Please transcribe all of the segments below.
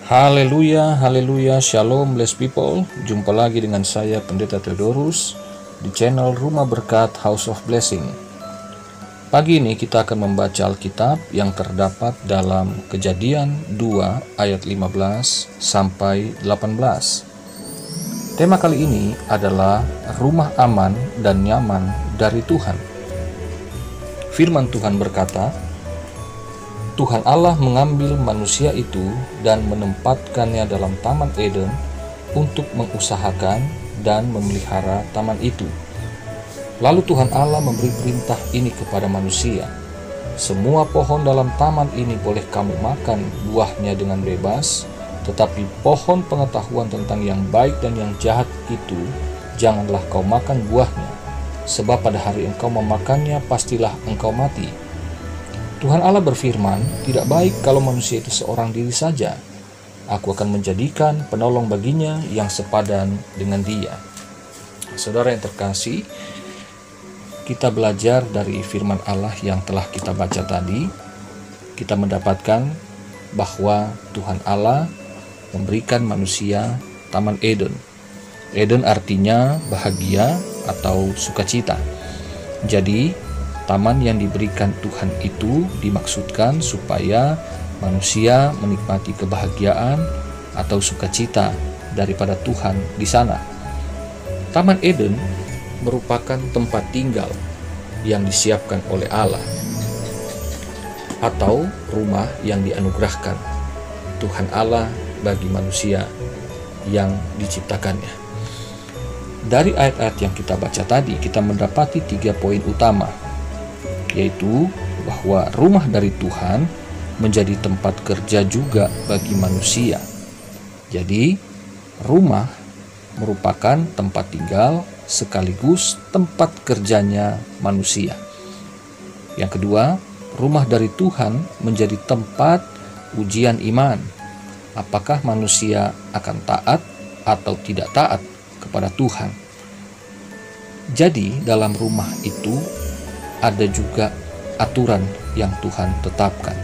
Haleluya, haleluya, shalom blessed people. Jumpa lagi dengan saya Pendeta Theodorus di channel Rumah Berkat House of Blessing. Pagi ini kita akan membaca Alkitab yang terdapat dalam Kejadian 2 ayat 15 sampai 18. Tema kali ini adalah rumah aman dan nyaman dari Tuhan. Firman Tuhan berkata, Tuhan Allah mengambil manusia itu dan menempatkannya dalam Taman Eden untuk mengusahakan dan memelihara taman itu. Lalu Tuhan Allah memberi perintah ini kepada manusia, semua pohon dalam taman ini boleh kamu makan buahnya dengan bebas, tetapi pohon pengetahuan tentang yang baik dan yang jahat itu janganlah kau makan buahnya, sebab pada hari engkau memakannya pastilah engkau mati. Tuhan Allah berfirman, tidak baik kalau manusia itu seorang diri saja. Aku akan menjadikan penolong baginya yang sepadan dengan dia. Saudara yang terkasih, kita belajar dari firman Allah yang telah kita baca tadi. Kita mendapatkan bahwa Tuhan Allah memberikan manusia Taman Eden. Eden artinya bahagia atau sukacita. Jadi, taman yang diberikan Tuhan itu dimaksudkan supaya manusia menikmati kebahagiaan atau sukacita daripada Tuhan di sana. Taman Eden merupakan tempat tinggal yang disiapkan oleh Allah atau rumah yang dianugerahkan Tuhan Allah bagi manusia yang diciptakannya. Dari ayat-ayat yang kita baca tadi, kita mendapati 3 poin utama, yaitu bahwa rumah dari Tuhan menjadi tempat kerja juga bagi manusia. Jadi, rumah merupakan tempat tinggal sekaligus tempat kerjanya manusia. Yang kedua, rumah dari Tuhan menjadi tempat ujian iman. Apakah manusia akan taat atau tidak taat kepada Tuhan? Jadi, dalam rumah itu ada juga aturan yang Tuhan tetapkan.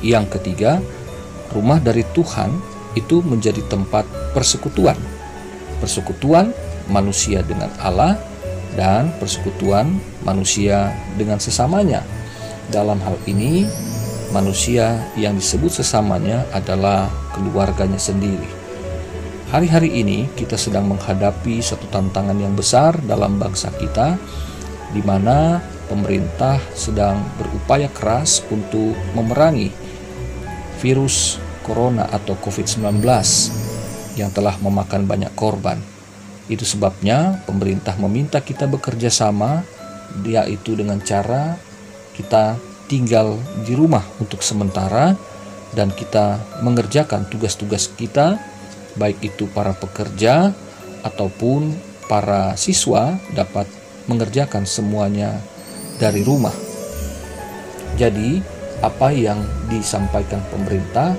Yang ketiga, rumah dari Tuhan itu menjadi tempat persekutuan. Persekutuan manusia dengan Allah dan persekutuan manusia dengan sesamanya. Dalam hal ini, manusia yang disebut sesamanya adalah keluarganya sendiri. Hari-hari ini kita sedang menghadapi satu tantangan yang besar dalam bangsa kita, di mana pemerintah sedang berupaya keras untuk memerangi virus corona atau COVID-19 yang telah memakan banyak korban. Itu sebabnya pemerintah meminta kita bekerja sama, yaitu dengan cara kita tinggal di rumah untuk sementara dan kita mengerjakan tugas-tugas kita, baik itu para pekerja ataupun para siswa dapat mengerjakan semuanya dari rumah. Jadi, apa yang disampaikan pemerintah,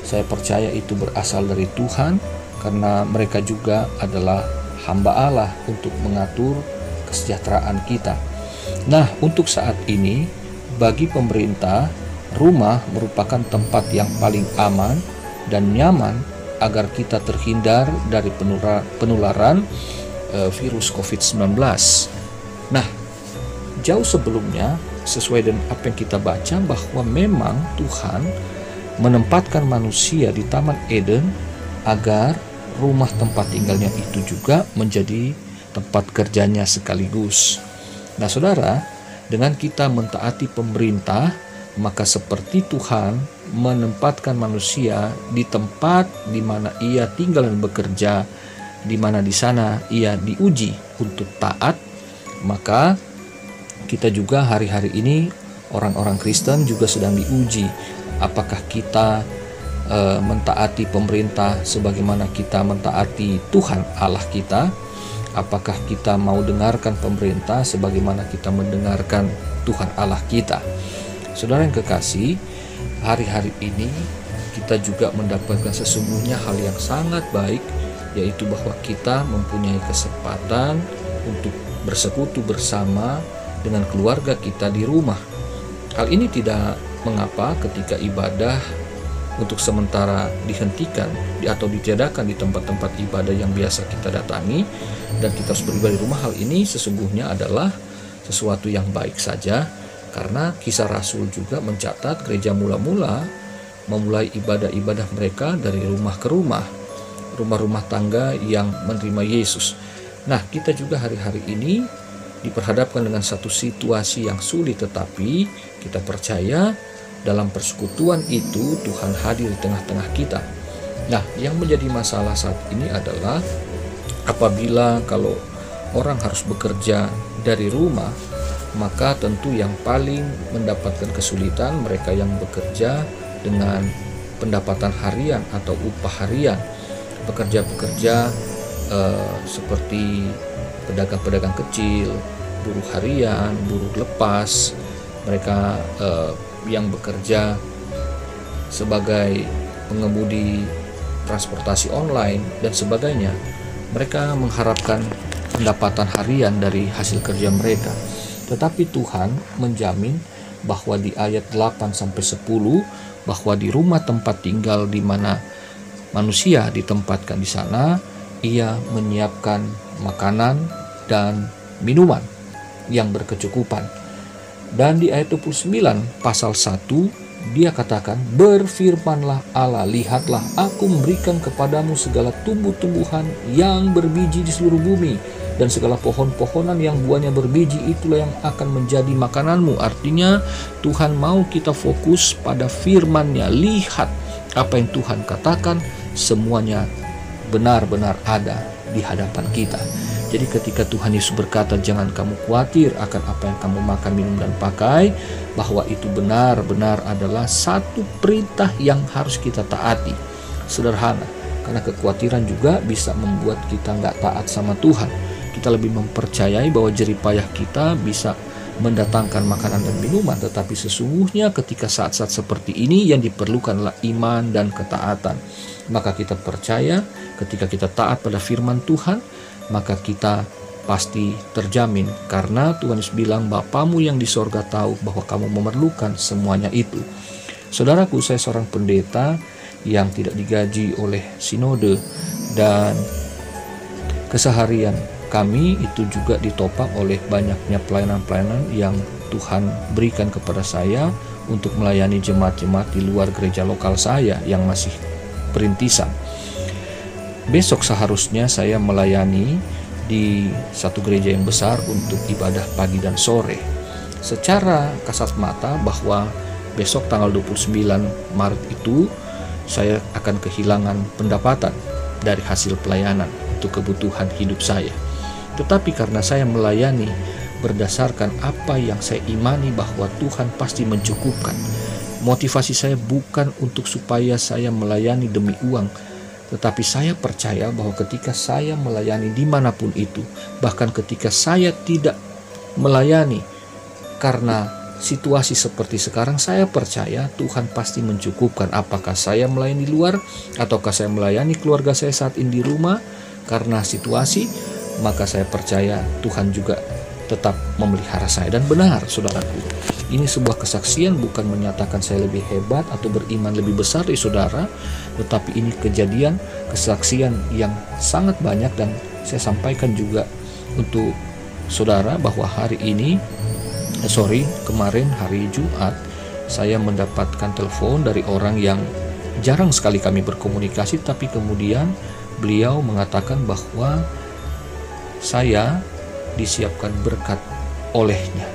saya percaya itu berasal dari Tuhan, karena mereka juga adalah hamba Allah untuk mengatur kesejahteraan kita. Nah, untuk saat ini, bagi pemerintah, rumah merupakan tempat yang paling aman dan nyaman agar kita terhindar dari penularan virus COVID-19. Nah, jauh sebelumnya, sesuai dengan apa yang kita baca, bahwa memang Tuhan menempatkan manusia di Taman Eden agar rumah tempat tinggalnya itu juga menjadi tempat kerjanya sekaligus. Nah, saudara, dengan kita mentaati pemerintah, maka seperti Tuhan menempatkan manusia di tempat di mana ia tinggal dan bekerja, di mana di sana ia diuji untuk taat, maka kita juga hari-hari ini orang-orang Kristen juga sedang diuji. Apakah kita mentaati pemerintah sebagaimana kita mentaati Tuhan Allah kita? Apakah kita mau dengarkan pemerintah sebagaimana kita mendengarkan Tuhan Allah kita? Saudara yang kekasih, hari-hari ini kita juga mendapatkan sesungguhnya hal yang sangat baik, yaitu bahwa kita mempunyai kesempatan untuk bersekutu bersama dengan keluarga kita di rumah. Hal ini tidak mengapa ketika ibadah untuk sementara dihentikan atau ditiadakan di tempat-tempat ibadah yang biasa kita datangi, dan kita harus beribadah di rumah. Hal ini sesungguhnya adalah sesuatu yang baik saja, karena Kisah Rasul juga mencatat gereja mula-mula memulai ibadah-ibadah mereka dari rumah ke rumah tangga yang menerima Yesus. Nah, kita juga hari-hari ini diperhadapkan dengan satu situasi yang sulit, tetapi kita percaya dalam persekutuan itu Tuhan hadir di tengah-tengah kita. Nah, yang menjadi masalah saat ini adalah apabila kalau orang harus bekerja dari rumah, maka tentu yang paling mendapatkan kesulitan mereka yang bekerja dengan pendapatan harian atau upah harian. Pekerja-pekerja seperti pedagang-pedagang kecil, buruh harian, buruh lepas, mereka yang bekerja sebagai pengemudi transportasi online dan sebagainya. Mereka mengharapkan pendapatan harian dari hasil kerja mereka. Tetapi Tuhan menjamin bahwa di ayat 8-10 bahwa di rumah tempat tinggal di mana manusia ditempatkan di sana, Ia menyiapkan makanan dan minuman yang berkecukupan. Dan di ayat 29 pasal 1 dia katakan, "Berfirmanlah Allah, lihatlah aku memberikan kepadamu segala tumbuh-tumbuhan yang berbiji di seluruh bumi, dan segala pohon-pohonan yang buahnya berbiji itulah yang akan menjadi makananmu." Artinya Tuhan mau kita fokus pada firman-Nya. Lihat apa yang Tuhan katakan, semuanya benar-benar ada di hadapan kita. Jadi ketika Tuhan Yesus berkata, "Jangan kamu khawatir akan apa yang kamu makan, minum, dan pakai," bahwa itu benar-benar adalah satu perintah yang harus kita taati. Sederhana, karena kekhawatiran juga bisa membuat kita nggak taat sama Tuhan. Kita lebih mempercayai bahwa jeripayah kita bisa mendatangkan makanan dan minuman, tetapi sesungguhnya ketika saat-saat seperti ini yang diperlukan adalah iman dan ketaatan. Maka kita percaya ketika kita taat pada firman Tuhan, maka kita pasti terjamin, karena Tuhan Yesus bilang, "Bapamu yang di sorga tahu bahwa kamu memerlukan semuanya itu." Saudaraku, saya seorang pendeta yang tidak digaji oleh sinode, dan keseharian kami itu juga ditopang oleh banyaknya pelayanan-pelayanan yang Tuhan berikan kepada saya untuk melayani jemaat-jemaat di luar gereja lokal saya yang masih perintisan. Besok seharusnya saya melayani di satu gereja yang besar untuk ibadah pagi dan sore. Secara kasat mata bahwa besok tanggal 29 Maret itu saya akan kehilangan pendapatan dari hasil pelayanan untuk kebutuhan hidup saya. Tetapi karena saya melayani berdasarkan apa yang saya imani bahwa Tuhan pasti mencukupkan, motivasi saya bukan untuk supaya saya melayani demi uang, tetapi saya percaya bahwa ketika saya melayani dimanapun itu, bahkan ketika saya tidak melayani karena situasi seperti sekarang, saya percaya Tuhan pasti mencukupkan. Apakah saya melayani di luar ataukah saya melayani keluarga saya saat ini di rumah karena situasi, maka saya percaya Tuhan juga tetap memelihara saya. Dan benar, saudaraku, ini sebuah kesaksian, bukan menyatakan saya lebih hebat atau beriman lebih besar dari saudara, tetapi ini kejadian, kesaksian yang sangat banyak. Dan saya sampaikan juga untuk saudara bahwa kemarin hari Jumat, saya mendapatkan telepon dari orang yang jarang sekali kami berkomunikasi, tapi kemudian beliau mengatakan bahwa saya disiapkan berkat olehnya.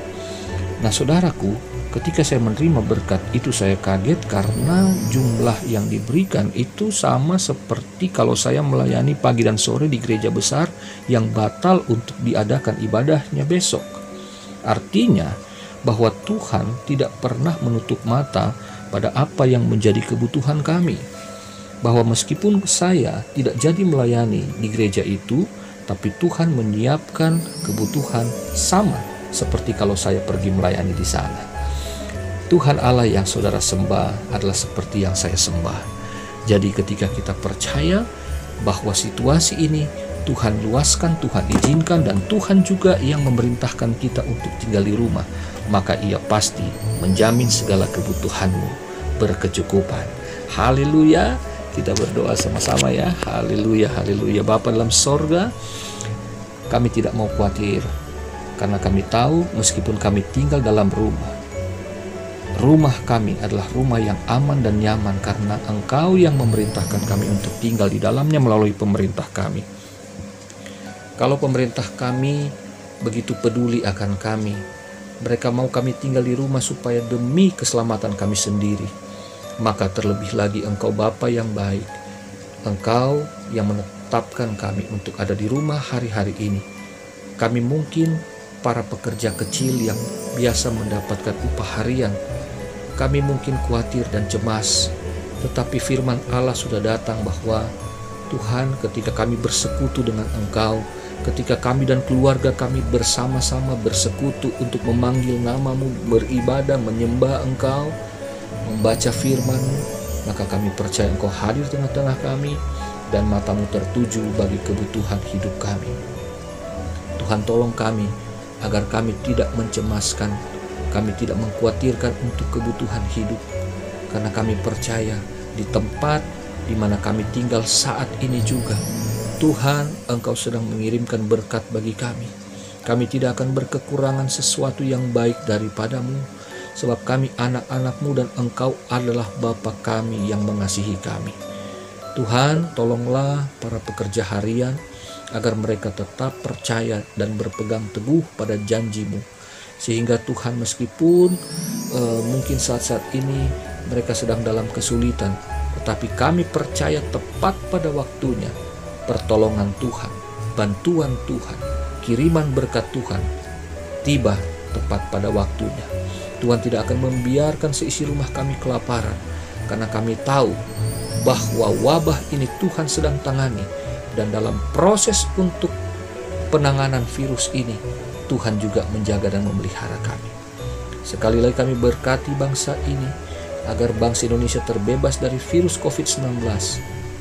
Nah, saudaraku, ketika saya menerima berkat itu, saya kaget karena jumlah yang diberikan itu sama seperti kalau saya melayani pagi dan sore di gereja besar yang batal untuk diadakan ibadahnya besok. Artinya bahwa Tuhan tidak pernah menutup mata pada apa yang menjadi kebutuhan kami. Bahwa meskipun saya tidak jadi melayani di gereja itu, tapi Tuhan menyiapkan kebutuhan sama seperti kalau saya pergi melayani di sana. Tuhan Allah yang saudara sembah adalah seperti yang saya sembah. Jadi ketika kita percaya bahwa situasi ini Tuhan luaskan, Tuhan izinkan, dan Tuhan juga yang memerintahkan kita untuk tinggal di rumah, maka Ia pasti menjamin segala kebutuhanmu berkecukupan. Haleluya. Kita berdoa sama-sama ya. Haleluya, haleluya. Bapa dalam sorga, kami tidak mau khawatir, karena kami tahu meskipun kami tinggal dalam rumah kami adalah rumah yang aman dan nyaman, karena Engkau yang memerintahkan kami untuk tinggal di dalamnya melalui pemerintah kami. Kalau pemerintah kami begitu peduli akan kami, mereka mau kami tinggal di rumah supaya demi keselamatan kami sendiri, maka terlebih lagi Engkau Bapa yang baik, Engkau yang menetapkan kami untuk ada di rumah hari-hari ini. Kami mungkin para pekerja kecil yang biasa mendapatkan upah harian, kami mungkin khawatir dan cemas, tetapi firman Allah sudah datang bahwa Tuhan, ketika kami bersekutu dengan Engkau, ketika kami dan keluarga kami bersama-sama bersekutu untuk memanggil nama-Mu, beribadah, menyembah Engkau, membaca firman-Mu, maka kami percaya Engkau hadir tengah-tengah kami dan mata-Mu tertuju bagi kebutuhan hidup kami. Tuhan, tolong kami agar kami tidak mencemaskan, kami tidak mengkhawatirkan untuk kebutuhan hidup, karena kami percaya di tempat di mana kami tinggal saat ini juga, Tuhan, Engkau sedang mengirimkan berkat bagi kami. Kami tidak akan berkekurangan sesuatu yang baik daripada-Mu, sebab kami anak-anak-Mu dan Engkau adalah Bapa kami yang mengasihi kami. Tuhan, tolonglah para pekerja harian agar mereka tetap percaya dan berpegang teguh pada janji-Mu, sehingga Tuhan, meskipun mungkin saat-saat ini mereka sedang dalam kesulitan, tetapi kami percaya tepat pada waktunya pertolongan Tuhan, bantuan Tuhan, kiriman berkat Tuhan tiba tepat pada waktunya. Tuhan tidak akan membiarkan seisi rumah kami kelaparan, karena kami tahu bahwa wabah ini Tuhan sedang tangani, dan dalam proses untuk penanganan virus ini Tuhan juga menjaga dan memelihara kami. Sekali lagi kami berkati bangsa ini agar bangsa Indonesia terbebas dari virus COVID-19.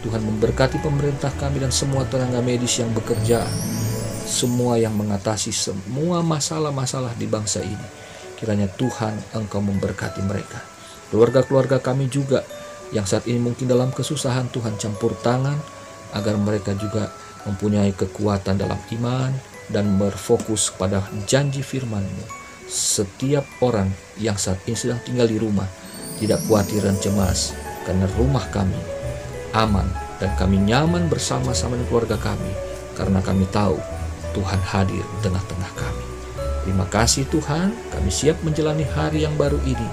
Tuhan memberkati pemerintah kami dan semua tenaga medis yang bekerja, semua yang mengatasi semua masalah-masalah di bangsa ini. Kiranya Tuhan, Engkau memberkati mereka. Keluarga-keluarga kami juga yang saat ini mungkin dalam kesusahan, Tuhan campur tangan agar mereka juga mempunyai kekuatan dalam iman dan berfokus pada janji firman-Mu. Setiap orang yang saat ini sedang tinggal di rumah tidak khawatir dan cemas, karena rumah kami aman dan kami nyaman bersama-sama dengan keluarga kami, karena kami tahu Tuhan hadir di tengah-tengah kami. Terima kasih Tuhan, kami siap menjalani hari yang baru ini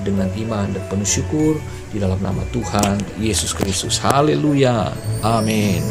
dengan iman dan penuh syukur di dalam nama Tuhan Yesus Kristus. Haleluya. Amin.